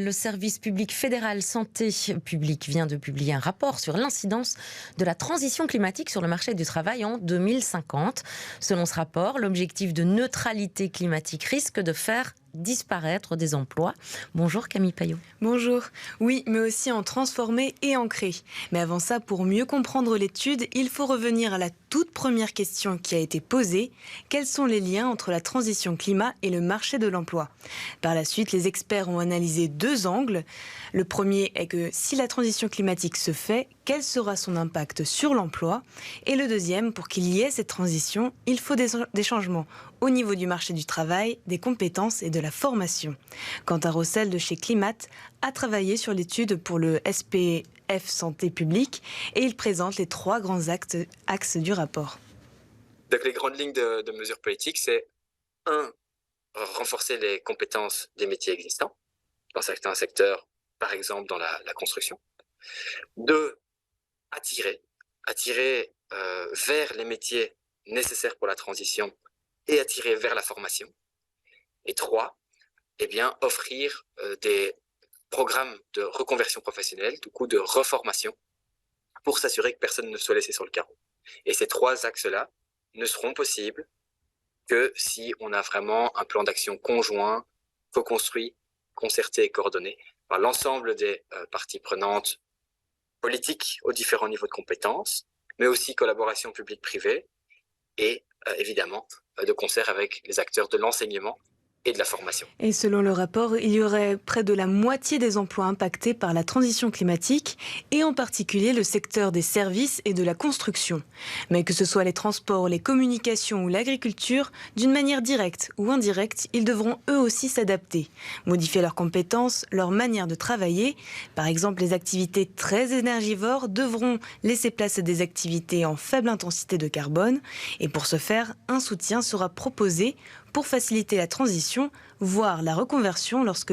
Le service public fédéral santé publique vient de publier un rapport sur l'incidence de la transition climatique sur le marché du travail en 2050. Selon ce rapport, l'objectif de neutralité climatique risque de faire disparaître des emplois. Bonjour Camille Payot. Bonjour. Oui, mais aussi en transformer et en créer. Mais avant ça, pour mieux comprendre l'étude, il faut revenir à la toute première question qui a été posée. Quels sont les liens entre la transition climat et le marché de l'emploi ? Par la suite, les experts ont analysé deux angles. Le premier est que si la transition climatique se fait, quel sera son impact sur l'emploi ? Et le deuxième, pour qu'il y ait cette transition, il faut des changements au niveau du marché du travail, des compétences et de la formation. Quentin Rossel de chez Climat a travaillé sur l'étude pour le SPF Santé publique et il présente les trois grands axes du rapport. Donc les grandes lignes de mesures politiques, c'est 1. Renforcer les compétences des métiers existants dans certains secteurs, par exemple dans la construction. 2. Attirer vers les métiers nécessaires pour la transition et attirer vers la formation. Et 3, offrir des programmes de reconversion professionnelle, du coup de reformation, pour s'assurer que personne ne soit laissé sur le carreau. Et ces trois axes-là ne seront possibles que si on a vraiment un plan d'action conjoint, co-construit, concerté et coordonné par l'ensemble des parties prenantes politiques aux différents niveaux de compétences, mais aussi collaboration publique-privée et évidemment de concert avec les acteurs de l'enseignement et de la formation. Et selon le rapport, il y aurait près de la moitié des emplois impactés par la transition climatique et en particulier le secteur des services et de la construction. Mais que ce soit les transports, les communications ou l'agriculture, d'une manière directe ou indirecte, ils devront eux aussi s'adapter, modifier leurs compétences, leur manière de travailler. Par exemple, les activités très énergivores devront laisser place à des activités en faible intensité de carbone. Et pour ce faire, un soutien sera proposé pour faciliter la transition, voire la reconversion lorsque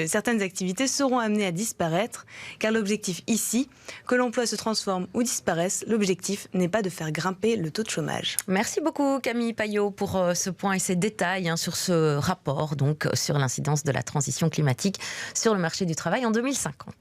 certaines activités seront amenées à disparaître. Car l'objectif ici, que l'emploi se transforme ou disparaisse, l'objectif n'est pas de faire grimper le taux de chômage. Merci beaucoup Camille Payot pour ce point et ces détails sur ce rapport, donc sur l'incidence de la transition climatique sur le marché du travail en 2050.